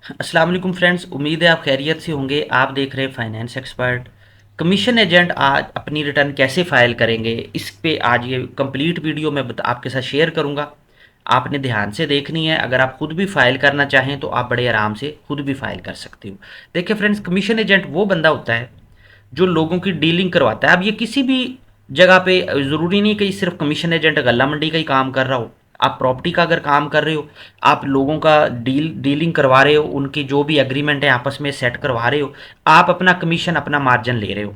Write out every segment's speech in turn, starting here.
अस्सलाम वालेकुम फ्रेंड्स, उम्मीद है आप खैरियत से होंगे। आप देख रहे हैं फाइनेंस एक्सपर्ट। कमीशन एजेंट आज अपनी रिटर्न कैसे फाइल करेंगे, इस पे आज ये कंप्लीट वीडियो मैं आपके साथ शेयर करूंगा। आपने ध्यान से देखनी है। अगर आप खुद भी फाइल करना चाहें तो आप बड़े आराम से खुद भी फाइल कर सकते हो। देखिए फ्रेंड्स, कमीशन एजेंट वो बंदा होता है जो लोगों की डीलिंग करवाता है। अब ये किसी भी जगह पे ज़रूरी नहीं कि सिर्फ कमीशन एजेंट गल्ला मंडी का ही काम कर रहा हो। आप प्रॉपर्टी का अगर काम कर रहे हो, आप लोगों का डीलिंग करवा रहे हो, उनकी जो भी एग्रीमेंट है आपस में सेट करवा रहे हो, आप अपना कमीशन अपना मार्जिन ले रहे हो।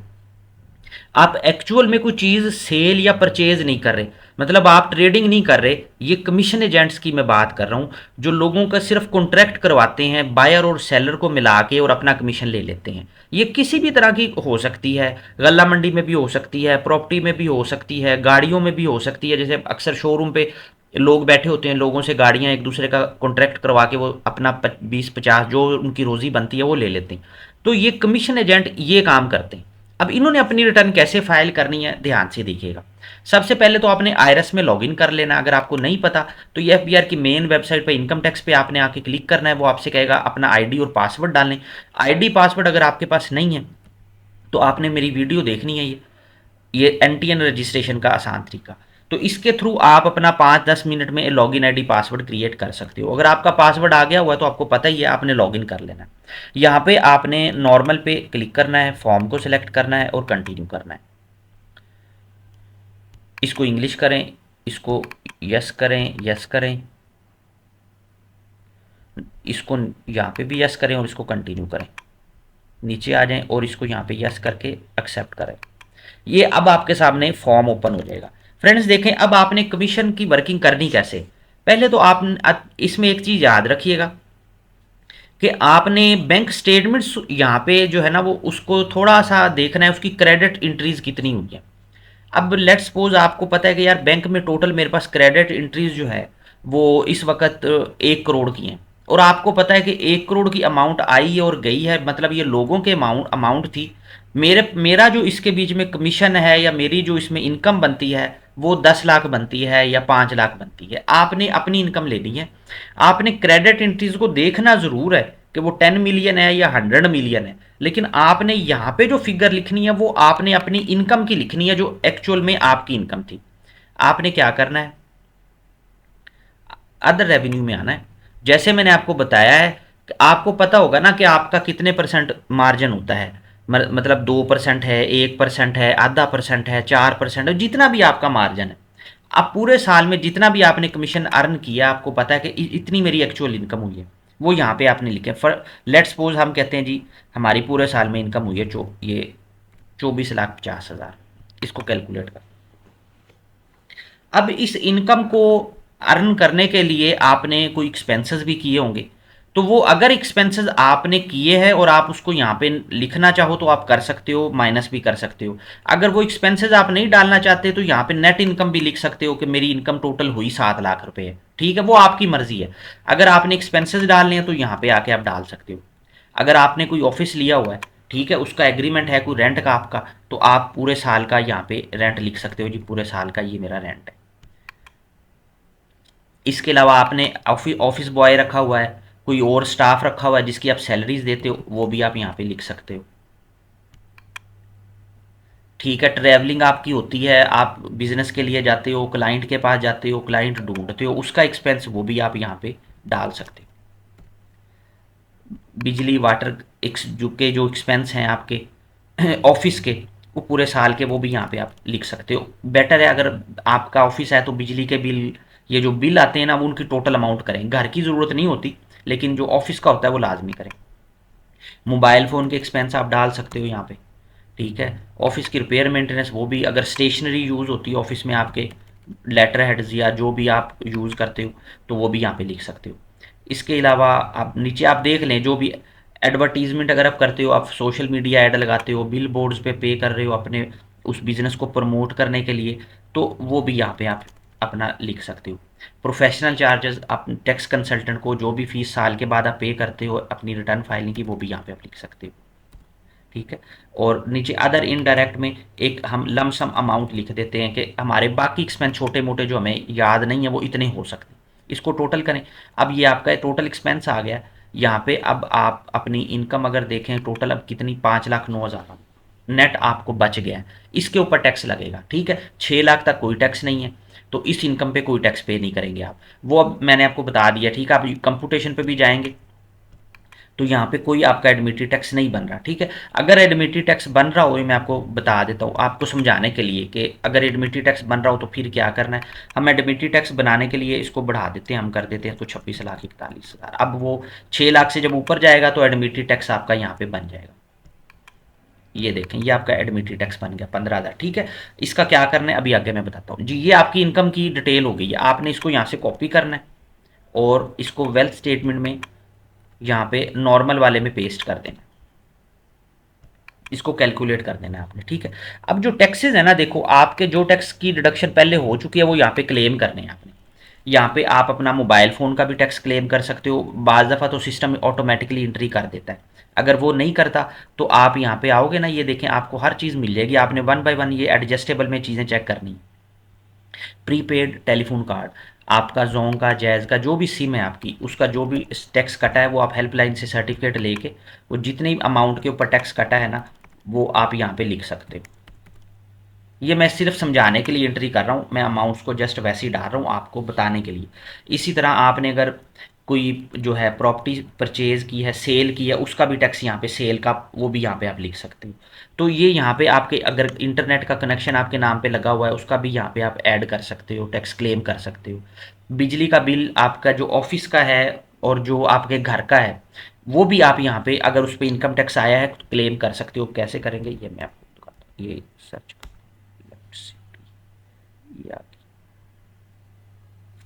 आप एक्चुअल में कोई चीज़ सेल या परचेज नहीं कर रहे, मतलब आप ट्रेडिंग नहीं कर रहे। ये कमीशन एजेंट्स की मैं बात कर रहा हूँ, जो लोगों का सिर्फ कॉन्ट्रैक्ट करवाते हैं बायर और सेलर को मिला के और अपना कमीशन ले लेते हैं। ये किसी भी तरह की हो सकती है, गल्ला मंडी में भी हो सकती है, प्रॉपर्टी में भी हो सकती है, गाड़ियों में भी हो सकती है। जैसे अक्सर शोरूम पे लोग बैठे होते हैं, लोगों से गाड़ियां एक दूसरे का कॉन्ट्रैक्ट करवा के वो अपना 20-50 जो उनकी रोजी बनती है वो ले लेते हैं। तो ये कमीशन एजेंट ये काम करते हैं। अब इन्होंने अपनी रिटर्न कैसे फाइल करनी है, ध्यान से देखिएगा। सबसे पहले तो आपने आईआरएस में लॉगिन कर लेना। अगर आपको नहीं पता तो ये एफबीआर की मेन वेबसाइट पे इनकम टैक्स पे आपने आके क्लिक करना है। वो आपसे कहेगा अपना आईडी और पासवर्ड डालने। आईडी पासवर्ड अगर आपके पास नहीं है तो आपने मेरी वीडियो देखनी है। ये एनटीएन रजिस्ट्रेशन का आसान तरीका। तो इसके थ्रू आप अपना 5-10 मिनट में लॉगिन आईडी पासवर्ड क्रिएट कर सकते हो। अगर आपका पासवर्ड आ गया हुआ है तो आपको पता ही है, आपने लॉगिन कर लेना है। यहाँ पे आपने नॉर्मल पे क्लिक करना है, फॉर्म को सिलेक्ट करना है और कंटिन्यू करना है। इसको इंग्लिश करें, इसको यस करें, यस करें, इसको यहाँ पे भी यस करें और इसको कंटिन्यू करें। नीचे आ जाएं और इसको यहाँ पे यस करके एक्सेप्ट करें। ये अब आपके सामने फॉर्म ओपन हो जाएगा। फ्रेंड्स देखें, अब आपने कमीशन की वर्किंग करनी कैसे। पहले तो आप इसमें एक चीज़ याद रखिएगा कि आपने बैंक स्टेटमेंट्स यहाँ पे जो है ना वो उसको थोड़ा सा देखना है, उसकी क्रेडिट इंट्रीज कितनी हुई है। अब लेट्स सपोज आपको पता है कि यार बैंक में टोटल मेरे पास क्रेडिट इंट्रीज जो है वो इस वक्त 1 करोड़ की हैं, और आपको पता है कि 1 करोड़ की अमाउंट आई है और गई है, मतलब ये लोगों के अमाउंट थी। मेरा जो इसके बीच में कमीशन है या मेरी जो इसमें इनकम बनती है वो 10 लाख बनती है या 5 लाख बनती है। आपने अपनी इनकम लेनी है। आपने क्रेडिट एंट्रीज को देखना ज़रूर है कि वो 10 मिलियन है या 100 मिलियन है, लेकिन आपने यहाँ पे जो फिगर लिखनी है वो आपने अपनी इनकम की लिखनी है, जो एक्चुअल में आपकी इनकम थी। आपने क्या करना है, अदर रेवेन्यू में आना है। जैसे मैंने आपको बताया है कि आपको पता होगा ना कि आपका कितने परसेंट मार्जिन होता है। मतलब 2% है, 1% है, ½ % है, 4% है, जितना भी आपका मार्जिन है। आप पूरे साल में जितना भी आपने कमीशन अर्न किया, आपको पता है कि इतनी मेरी एक्चुअल इनकम हुई है, वो यहाँ पे आपने लिखे। फॉर लेट्स सपोज हम कहते हैं जी हमारी पूरे साल में इनकम हुई है ये 24,50,000। इसको कैलकुलेट कर। अब इस इनकम को अर्न करने के लिए आपने कोई एक्सपेंसेस भी किए होंगे। तो वो अगर एक्सपेंसेस आपने किए हैं और आप उसको यहाँ पे लिखना चाहो तो आप कर सकते हो, माइनस भी कर सकते हो। अगर वो एक्सपेंसेस आप नहीं डालना चाहते तो यहाँ पे नेट इनकम भी लिख सकते हो कि मेरी इनकम टोटल हुई 7 लाख रुपए है। ठीक है, वो आपकी मर्जी है। अगर आपने एक्सपेंसेस डालने हैं तो यहाँ पे आके आप डाल सकते हो। अगर आपने कोई ऑफिस लिया हुआ है, ठीक है, उसका एग्रीमेंट है कोई रेंट का आपका, तो आप पूरे साल का यहाँ पे रेंट लिख सकते हो जी, पूरे साल का ये मेरा रेंट है। इसके अलावा आपने ऑफिस बॉय रखा हुआ है, कोई और स्टाफ रखा हुआ है जिसकी आप सैलरीज देते हो, वो भी आप यहाँ पे लिख सकते हो। ठीक है, ट्रैवलिंग आपकी होती है, आप बिजनेस के लिए जाते हो, क्लाइंट के पास जाते हो, क्लाइंट ढूंढते हो, उसका एक्सपेंस वो भी आप यहाँ पे डाल सकते हो। बिजली वाटर जो एक्सपेंस हैं आपके ऑफिस के, वो पूरे साल के, वो भी यहाँ पे आप लिख सकते हो। बेटर है अगर आपका ऑफिस है तो बिजली के बिल, ये जो बिल आते हैं ना वो उनकी टोटल अमाउंट करें। घर की ज़रूरत नहीं होती, लेकिन जो ऑफिस का होता है वो लाजमी करें। मोबाइल फ़ोन के एक्सपेंस आप डाल सकते हो यहाँ पे। ठीक है, ऑफिस की रिपेयर मेंटेनेंस, वो भी अगर स्टेशनरी यूज़ होती है ऑफिस में आपके, लेटर हेड्स या जो भी आप यूज़ करते हो, तो वो भी यहाँ पे लिख सकते हो। इसके अलावा आप नीचे आप देख लें, जो भी एडवर्टीजमेंट अगर आप करते हो, आप सोशल मीडिया ऐड लगाते हो, बिल बोर्ड्स पे कर रहे हो अपने उस बिज़नेस को प्रमोट करने के लिए, तो वो भी यहाँ पे आप अपना लिख सकते हो। प्रोफेशनल चार्जेस, आप टैक्स कंसल्टेंट को जो भी फीस साल के बाद आप पे करते हो अपनी रिटर्न फाइलिंग की, वो भी यहाँ पे आप लिख सकते हो। ठीक है, और नीचे अदर इनडायरेक्ट में एक हम लमसम अमाउंट लिख देते हैं कि हमारे बाकी एक्सपेंस छोटे मोटे जो हमें याद नहीं है वो इतने हो सकते हैं, इसको टोटल करें। अब ये आपका टोटल एक्सपेंस आ गया। यहाँ पे अब आप अपनी इनकम अगर देखें टोटल अब कितनी 5,09,000 नेट आपको बच गया है, इसके ऊपर टैक्स लगेगा। ठीक है, 6 लाख तक कोई टैक्स नहीं है, तो इस इनकम पे कोई टैक्स पे नहीं करेंगे आप, वो अब मैंने आपको बता दिया। ठीक है, आप कंप्यूटेशन पे भी जाएंगे तो यहाँ पे कोई आपका एडमिटी टैक्स नहीं बन रहा। ठीक है, अगर एडमिटी टैक्स बन रहा हो, मैं आपको बता देता हूँ आपको समझाने के लिए कि अगर एडमिटी टैक्स बन रहा हो तो फिर क्या करना है। हम एडमिटी टैक्स बनाने के लिए इसको बढ़ा देते हैं, हम कर देते हैं तो 26,41,000। अब वो 6 लाख से जब ऊपर जाएगा तो एडमिटी टैक्स आपका यहाँ पे बन जाएगा। ये देखें, ये आपका एडमिटी टैक्स बन गया 15,000। ठीक है, इसका क्या करना है अभी आगे मैं बताता हूँ जी। ये आपकी इनकम की डिटेल हो गई है, आपने इसको यहाँ से कॉपी करना है और इसको वेल्थ स्टेटमेंट में यहाँ पे नॉर्मल वाले में पेस्ट कर देना, इसको कैलकुलेट कर देना है आपने। ठीक है, अब जो टैक्सेस है ना, देखो आपके जो टैक्स की डिडक्शन पहले हो चुकी है वो यहाँ पे क्लेम करने हैं आपने। यहाँ पे आप अपना मोबाइल फ़ोन का भी टैक्स क्लेम कर सकते हो, बाज़ दफ़ा तो सिस्टम ऑटोमेटिकली एंट्री कर देता है। अगर वो नहीं करता तो आप यहाँ पे आओगे ना, ये देखें आपको हर चीज़ मिल जाएगी, आपने वन बाय वन ये एडजस्टेबल में चीज़ें चेक करनी। प्रीपेड टेलीफोन कार्ड, आपका जोंग का, जैज़ का, जो भी सिम है आपकी, उसका जो भी टैक्स कटा है वो आप हेल्पलाइन से सर्टिफिकेट लेके वो जितने अमाउंट के ऊपर टैक्स कटा है ना वो आप यहाँ पे लिख सकते हो। ये मैं सिर्फ समझाने के लिए एंट्री कर रहा हूँ, मैं अमाउंट्स को जस्ट वैसे ही डाल रहा हूँ आपको बताने के लिए। इसी तरह आपने अगर कोई जो है प्रॉपर्टी परचेज की है, सेल की है, उसका भी टैक्स यहाँ पे सेल का वो भी यहाँ पे आप लिख सकते हो। तो ये यहाँ पे आपके अगर इंटरनेट का कनेक्शन आपके नाम पे लगा हुआ है उसका भी यहाँ पे आप ऐड कर सकते हो, टैक्स क्लेम कर सकते हो। बिजली का बिल आपका जो ऑफिस का है और जो आपके घर का है वो भी आप यहाँ पे अगर उस पर इनकम टैक्स आया है तो क्लेम कर सकते हो। कैसे करेंगे ये मैं आपको दिखाता हूँ, ये सर्च या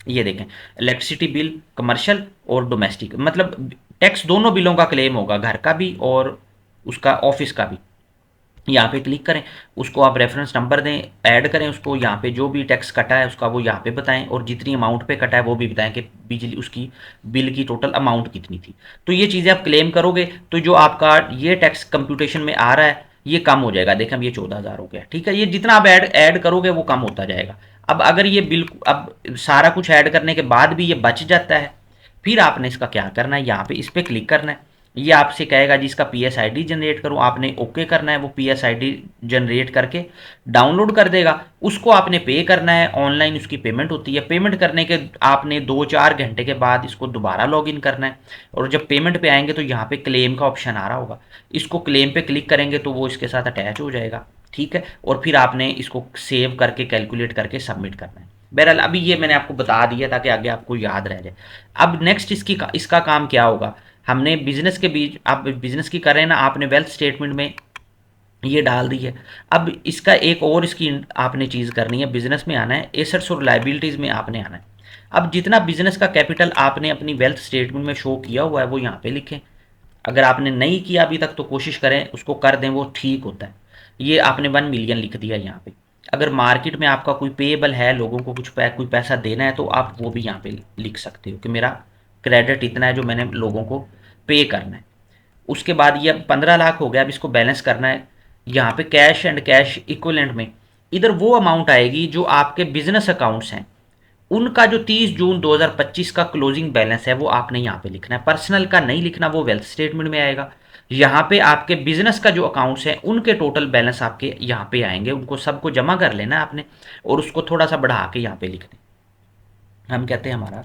ये देखें, इलेक्ट्रिसिटी बिल कमर्शियल और डोमेस्टिक, मतलब टैक्स दोनों बिलों का क्लेम होगा, घर का भी और उसका ऑफिस का भी। यहाँ पे क्लिक करें, उसको आप रेफरेंस नंबर दें, ऐड करें उसको, यहाँ पे जो भी टैक्स कटा है उसका वो यहाँ पे बताएं और जितनी अमाउंट पे कटा है वो भी बताएं कि बिजली उसकी बिल की टोटल अमाउंट कितनी थी। तो ये चीज़ें आप क्लेम करोगे तो जो आपका ये टैक्स कंप्यूटेशन में आ रहा है ये कम हो जाएगा। देखें अब ये 14,000 हो गया। ठीक है, ये जितना आप ऐड करोगे वो कम होता जाएगा। अब अगर ये बिल अब सारा कुछ ऐड करने के बाद भी ये बच जाता है, फिर आपने इसका क्या करना है, यहाँ पे इस पर क्लिक करना है। ये आपसे कहेगा जी इसका P S I D generate करो, आपने ओके करना है, वो P S I D generate करके डाउनलोड कर देगा, उसको आपने पे करना है। ऑनलाइन उसकी पेमेंट होती है, पेमेंट करने के आपने 2-4 घंटे के बाद इसको दोबारा लॉग इन करना है और जब पेमेंट पे आएंगे तो यहाँ पे क्लेम का ऑप्शन आ रहा होगा, इसको क्लेम पे क्लिक करेंगे तो वो इसके साथ अटैच हो जाएगा। ठीक है, और फिर आपने इसको सेव करके कैलकुलेट करके सबमिट करना है। बहरहाल अभी ये मैंने आपको बता दिया ताकि आगे आपको याद रह जाए। अब नेक्स्ट इसका काम क्या होगा, हमने बिजनेस के बीच, आप बिजनेस की कर रहे हैं ना, आपने वेल्थ स्टेटमेंट में ये डाल दी है। अब इसका एक और इसकी आपने चीज़ करनी है, बिजनेस में आना है, एसेट्स और लाइबिलिटीज़ में आपने आना है। अब जितना बिजनेस का कैपिटल आपने अपनी वेल्थ स्टेटमेंट में शो किया हुआ है वो यहाँ पे लिखें। अगर आपने नहीं किया अभी तक तो कोशिश करें उसको कर दें, वो ठीक होता है। ये आपने 1 मिलियन लिख दिया यहाँ पे। अगर मार्केट में आपका कोई पेएबल है, लोगों को कोई पैसा देना है तो आप वो भी यहाँ पे लिख सकते हो कि मेरा क्रेडिट इतना है जो मैंने लोगों को पे करना है। उसके बाद ये 15 लाख हो गया, अब इसको बैलेंस करना है। यहाँ पे कैश एंड कैश इक्विवेलेंट में इधर वो अमाउंट आएगी जो आपके बिजनेस अकाउंट्स हैं, उनका जो 30 जून 2025 का क्लोजिंग बैलेंस है वो आपने यहाँ पे लिखना है। पर्सनल का नहीं लिखना, वो वेल्थ स्टेटमेंट में आएगा। यहाँ पे आपके बिजनेस का जो अकाउंट्स हैं उनके टोटल बैलेंस आपके यहाँ पे आएंगे, उनको सबको जमा कर लेना है आपने और उसको थोड़ा सा बढ़ा के यहाँ पे लिखना है। हम कहते हैं हमारा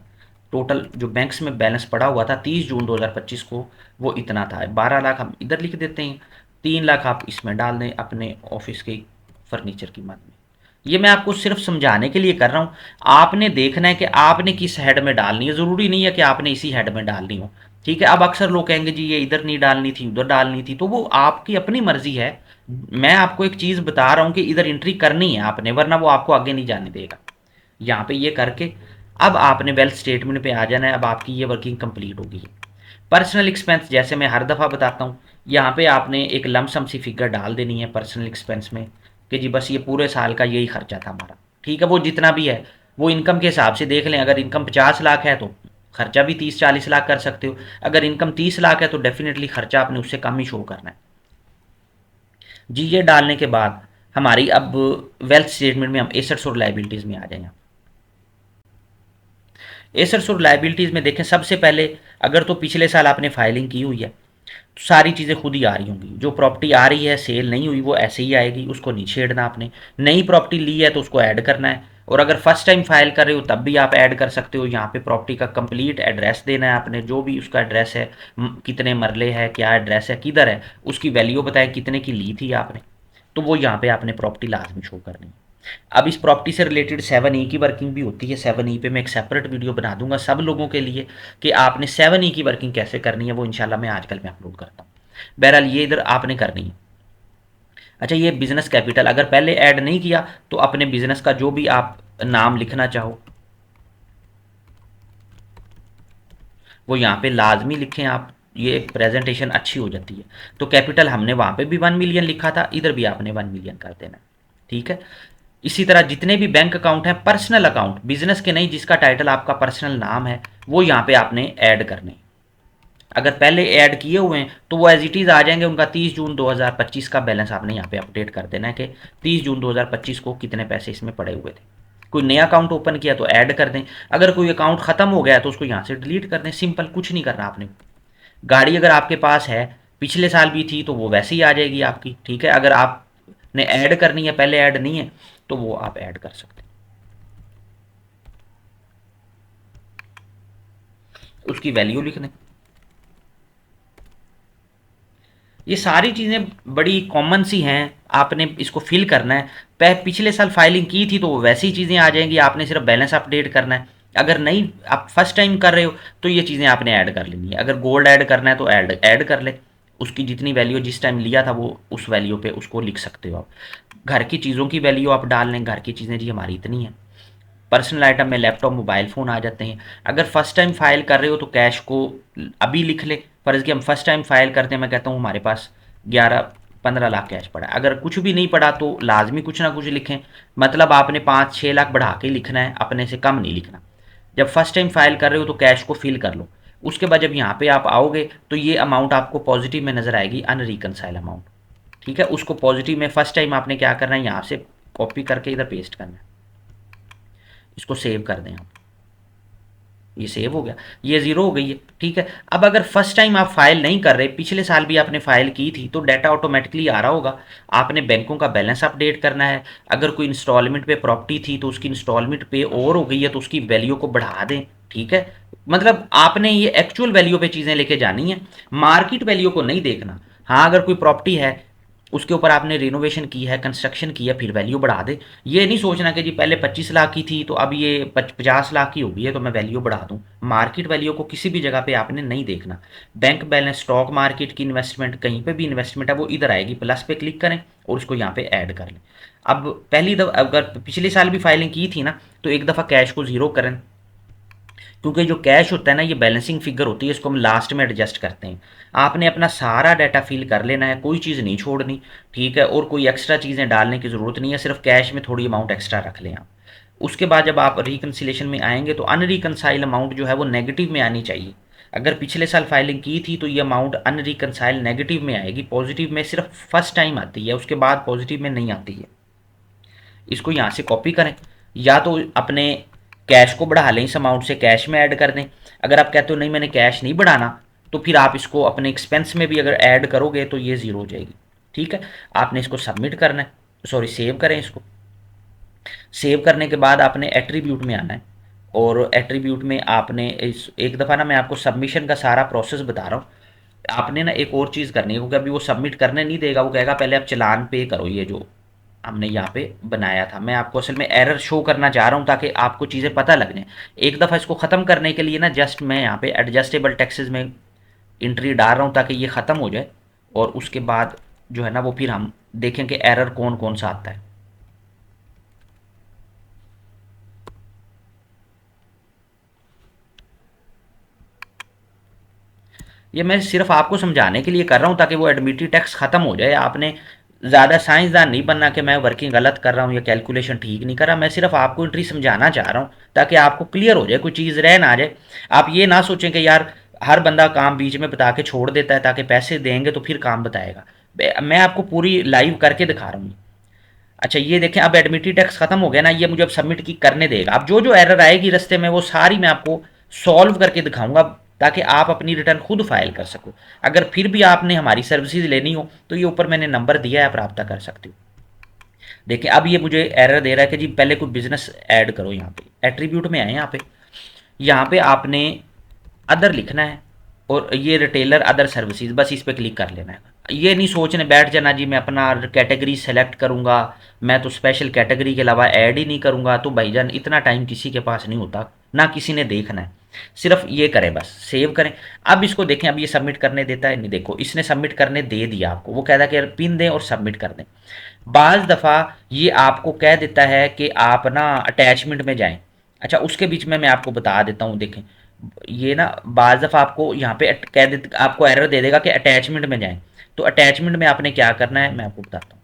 टोटल जो बैंक्स में बैलेंस पड़ा हुआ था 30 जून 2025 को वो इतना था। 12 लाख हम इधर लिख देते हैं, 3 लाख आप इसमें डाल दें अपने ऑफिस के फर्नीचर की मद में। ये मैं आपको सिर्फ समझाने के लिए कर रहा हूँ, आपने देखना है कि आपने किस हेड में डालनी है, ज़रूरी नहीं है कि आपने इसी हेड में डालनी हो। ठीक है, अब अक्सर लोग कहेंगे जी ये इधर नहीं डालनी थी उधर डालनी थी, तो वो आपकी अपनी मर्जी है। मैं आपको एक चीज़ बता रहा हूँ कि इधर एंट्री करनी है आपने, वरना वो आपको आगे नहीं जाने देगा। यहाँ पे ये करके अब आपने वेल्थ स्टेटमेंट पे आ जाना है। अब आपकी ये वर्किंग कंप्लीट होगी। पर्सनल एक्सपेंस जैसे मैं हर दफ़ा बताता हूँ, यहाँ पे आपने एक लमसम सी फिगर डाल देनी है पर्सनल एक्सपेंस में कि जी बस ये पूरे साल का यही खर्चा था हमारा। ठीक है, वो जितना भी है वो इनकम के हिसाब से देख लें। अगर इनकम 50 लाख है तो खर्चा भी 30-40 लाख कर सकते हो, अगर इनकम 30 लाख है तो डेफिनेटली खर्चा आपने उससे कम ही शो करना है जी। ये डालने के बाद हमारी अब वेल्थ स्टेटमेंट में हम एसेट्स और लाइबिलिटीज़ में आ जाएंगे। एसेट्स और लाइबिलिटीज़ में देखें, सबसे पहले अगर तो पिछले साल आपने फाइलिंग की हुई है तो सारी चीज़ें खुद ही आ रही होंगी। जो प्रॉपर्टी आ रही है सेल नहीं हुई वो ऐसे ही आएगी, उसको नहीं छेड़ना आपने। नई प्रॉपर्टी ली है तो उसको ऐड करना है, और अगर फर्स्ट टाइम फाइल कर रहे हो तब भी आप ऐड कर सकते हो। यहाँ पे प्रॉपर्टी का कंप्लीट एड्रेस देना है आपने, जो भी उसका एड्रेस है, कितने मरले है, क्या एड्रेस है, किधर है, उसकी वैल्यू बताएं कितने की ली थी आपने, तो वो यहाँ पे आपने प्रॉपर्टी लाजमी शो करनी है। अब इस प्रॉपर्टी से रिलेटेड 7E की वर्किंग भी होती है। 7E पे मैं एक सेपरेट वीडियो बना दूंगा सब लोगों के लिए कि आपने 7E की वर्किंग कैसे करनी है, वो इंशाल्लाह मैं आजकल में अपलोड करता हूँ। बहरहाल ये इधर आपने करनी है। अच्छा, ये बिजनेस कैपिटल अगर पहले ऐड नहीं किया तो अपने बिजनेस का जो भी आप नाम लिखना चाहो वो यहाँ पे लाजमी लिखें आप, ये प्रेजेंटेशन अच्छी हो जाती है। तो कैपिटल हमने वहाँ पे भी 1 मिलियन लिखा था, इधर भी आपने 1 मिलियन कर देना। ठीक है। इसी तरह जितने भी बैंक अकाउंट हैं, पर्सनल अकाउंट, बिजनेस के नहीं, जिसका टाइटल आपका पर्सनल नाम है, वो यहाँ पे आपने ऐड करने। अगर पहले ऐड किए हुए हैं तो वो एज इट इज़ आ जाएंगे। उनका 30 जून 2025 का बैलेंस आपने यहाँ पे अपडेट कर देना है कि 30 जून 2025 को कितने पैसे इसमें पड़े हुए थे। कोई नया अकाउंट ओपन किया तो ऐड कर दें, अगर कोई अकाउंट ख़त्म हो गया तो उसको यहाँ से डिलीट कर दें। सिंपल, कुछ नहीं करना आपने। गाड़ी अगर आपके पास है, पिछले साल भी थी, तो वो वैसे ही आ जाएगी आपकी। ठीक है। अगर आपने ऐड करनी है, पहले ऐड नहीं है, तो वो आप ऐड कर सकते हैं। उसकी वैल्यू लिख दें। ये सारी चीज़ें बड़ी कॉमन सी हैं, आपने इसको फिल करना है। पिछले साल फाइलिंग की थी तो वो वैसी चीज़ें आ जाएंगी, आपने सिर्फ बैलेंस अपडेट करना है। अगर नहीं, आप फर्स्ट टाइम कर रहे हो तो ये चीज़ें आपने ऐड कर लेनी है। अगर गोल्ड ऐड करना है तो ऐड ऐड कर ले, उसकी जितनी वैल्यू जिस टाइम लिया था वो उस वैल्यू पे उसको लिख सकते हो आप। घर की चीज़ों की वैल्यू आप डाल लें, घर की चीज़ें जी हमारी इतनी है। पर्सनल आइटम में लैपटॉप, मोबाइल फ़ोन आ जाते हैं। अगर फर्स्ट टाइम फाइल कर रहे हो तो कैश को अभी लिख ले। फ़र्ज़ कि हम फर्स्ट टाइम फाइल करते हैं, मैं कहता हूँ हमारे पास 11-15 लाख कैश पड़ा है। अगर कुछ भी नहीं पड़ा तो लाजमी कुछ ना कुछ लिखें। मतलब आपने 5-6 लाख बढ़ा के लिखना है, अपने से कम नहीं लिखना। जब फर्स्ट टाइम फाइल कर रहे हो तो कैश को फिल कर लो। उसके बाद जब यहाँ पे आप आओगे तो ये अमाउंट आपको पॉजिटिव में नज़र आएगी, अनरिकनसाइल अमाउंट। ठीक है। उसको पॉजिटिव में फर्स्ट टाइम आपने क्या करना है, यहाँ से कॉपी करके इधर पेस्ट करना है। इसको सेव कर दें आप। ये सेव हो गया, ये ज़ीरो हो गई है। ठीक है। अब अगर फर्स्ट टाइम आप फाइल नहीं कर रहे, पिछले साल भी आपने फाइल की थी, तो डाटा ऑटोमेटिकली आ रहा होगा। आपने बैंकों का बैलेंस अपडेट करना है। अगर कोई इंस्टॉलमेंट पे प्रॉपर्टी थी तो उसकी इंस्टॉलमेंट पे और हो गई है तो उसकी वैल्यू को बढ़ा दें। ठीक है। मतलब आपने ये एक्चुअल वैल्यू पे चीज़ें लेके जानी है, मार्केट वैल्यू को नहीं देखना। हाँ, अगर कोई प्रॉपर्टी है उसके ऊपर आपने रिनोवेशन की है, कंस्ट्रक्शन की है, फिर वैल्यू बढ़ा दे। ये नहीं सोचना कि जी पहले 25 लाख की थी तो अब ये 50 लाख की हो गई है तो मैं वैल्यू बढ़ा दूँ। मार्केट वैल्यू को किसी भी जगह पे आपने नहीं देखना। बैंक बैलेंस, स्टॉक मार्केट की इन्वेस्टमेंट, कहीं पे भी इन्वेस्टमेंट है वो इधर आएगी, प्लस पे क्लिक करें और उसको यहाँ पे ऐड कर लें। अब पहली दफ़ा अगर पिछले साल भी फाइलिंग की थी ना तो एक दफ़ा कैश को ज़ीरो करें, क्योंकि जो कैश होता है ना ये बैलेंसिंग फिगर होती है, इसको हम लास्ट में एडजस्ट करते हैं। आपने अपना सारा डाटा फिल कर लेना है, कोई चीज़ नहीं छोड़नी। ठीक है। और कोई एक्स्ट्रा चीज़ें डालने की ज़रूरत नहीं है, सिर्फ कैश में थोड़ी अमाउंट एक्स्ट्रा रख लें आप। उसके बाद जब आप रिकन्सिलेशन में आएंगे तो अनरिकनसाइल अमाउंट जो है वो नेगेटिव में आनी चाहिए। अगर पिछले साल फाइलिंग की थी तो ये अमाउंट अनरिकनसाइल नेगेटिव में आएगी, पॉजिटिव में सिर्फ फर्स्ट टाइम आती है, उसके बाद पॉजिटिव में नहीं आती है। इसको यहाँ से कॉपी करें, या तो अपने कैश को बढ़ा लें, इस अमाउंट से कैश में ऐड कर दें। अगर आप कहते हो नहीं मैंने कैश नहीं बढ़ाना, तो फिर आप इसको अपने एक्सपेंस में भी अगर ऐड करोगे तो ये ज़ीरो हो जाएगी। ठीक है। आपने इसको सबमिट करना है, सॉरी सेव करें इसको। सेव करने के बाद आपने एट्रीब्यूट में आना है, और एट्रीब्यूट में आपने इस एक दफ़ा ना मैं आपको सबमिशन का सारा प्रोसेस बता रहा हूँ। आपने ना एक और चीज़ करनी है, क्योंकि अभी वो सबमिट करने नहीं देगा, वो कहेगा पहले आप चलान पे करो। ये जो हमने यहाँ पे बनाया था, मैं आपको असल में एरर शो करना चाह रहा हूँ ताकि आपको चीज़ें पता लग जाए। एक दफ़ा इसको ख़त्म करने के लिए ना जस्ट मैं यहाँ पे एडजस्टेबल टैक्सेस में एंट्री डाल रहा हूँ ताकि ये ख़त्म हो जाए, और उसके बाद जो है ना वो फिर हम देखें कि एरर कौन कौन सा आता है। ये मैं सिर्फ आपको समझाने के लिए कर रहा हूँ ताकि वो एडमिटी टैक्स ख़त्म हो जाए। आपने ज़्यादा साइंसदान नहीं बनना कि मैं वर्किंग गलत कर रहा हूँ या कैलकुलेशन ठीक नहीं कर रहा। मैं सिर्फ आपको एंट्री समझाना चाह रहा हूँ ताकि आपको क्लियर हो जाए, कोई चीज़ रह ना आ जाए। आप ये ना सोचें कि यार हर बंदा काम बीच में बता के छोड़ देता है ताकि पैसे देंगे तो फिर काम बताएगा। मैं आपको पूरी लाइव करके दिखा रहा हूँ। अच्छा ये देखें, अब एडमिटी टैक्स खत्म हो गया ना, ये मुझे अब सबमिट की करने देगा। अब जो जो एरर आएगी रास्ते में वो सारी मैं आपको सॉल्व करके दिखाऊंगा, ताकि आप अपनी रिटर्न खुद फाइल कर सको। अगर फिर भी आपने हमारी सर्विसेज लेनी हो तो ये ऊपर मैंने नंबर दिया है, आप रब्ता कर सकते हो। देखिए अब ये मुझे एरर दे रहा है कि जी पहले कोई बिजनेस ऐड करो। यहाँ पे एट्रीब्यूट में आए, यहाँ पे आपने अदर लिखना है, और ये रिटेलर अदर सर्विसेज, बस इस पर क्लिक कर लेना है। ये नहीं सोचने बैठ जाना जी मैं अपना कैटेगरी सेलेक्ट करूँगा, मैं तो स्पेशल कैटेगरी के अलावा ऐड ही नहीं करूँगा। तो भाईजान इतना टाइम किसी के पास नहीं होता, ना किसी ने देखना है। सिर्फ ये करें, बस सेव करें। अब इसको देखें, अब ये सबमिट करने देता है नहीं, देखो इसने सबमिट करने दे दिया आपको। वो कहता है कि यार पिन दें और सबमिट कर दें। बाज़ दफ़ा ये आपको कह देता है कि आप ना अटैचमेंट में जाएं। अच्छा उसके बीच में मैं आपको बता देता हूँ, देखें ये ना बाज़ दफ़ा आपको यहाँ पे कह दे, आपको एरर दे देगा कि अटैचमेंट में जाएं। तो अटैचमेंट में आपने क्या करना है मैं आपको बताता हूँ।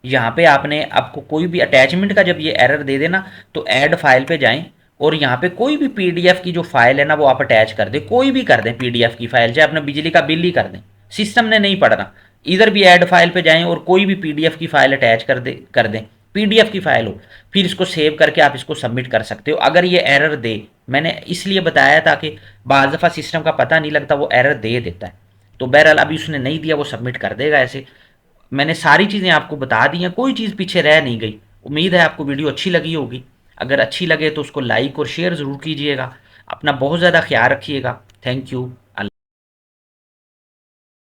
यहाँ पे आपने, आपको कोई भी अटैचमेंट का जब ये एरर दे देना, तो ऐड फाइल पे जाएं, और यहाँ पे कोई भी पीडीएफ की जो फाइल है ना वो आप अटैच कर दें। कोई भी कर दें पीडीएफ की फाइल, चाहे अपने बिजली का बिल ही कर दें, सिस्टम ने नहीं पढ़ना। इधर भी ऐड फाइल पे जाएं और कोई भी पीडीएफ की फाइल अटैच कर दें, पीडीएफ की फाइल हो। फिर इसको सेव करके आप इसको सबमिट कर सकते हो। अगर ये एरर दे, मैंने इसलिए बताया ताकि बाज़ दफ़ा सिस्टम का पता नहीं लगता, वो एरर दे देता है। तो बहरहाल अभी उसने नहीं दिया, वो सबमिट कर देगा ऐसे। मैंने सारी चीज़ें आपको बता दी हैं, कोई चीज़ पीछे रह नहीं गई। उम्मीद है आपको वीडियो अच्छी लगी होगी। अगर अच्छी लगे तो उसको लाइक और शेयर ज़रूर कीजिएगा। अपना बहुत ज़्यादा ख्याल रखिएगा। Thank you.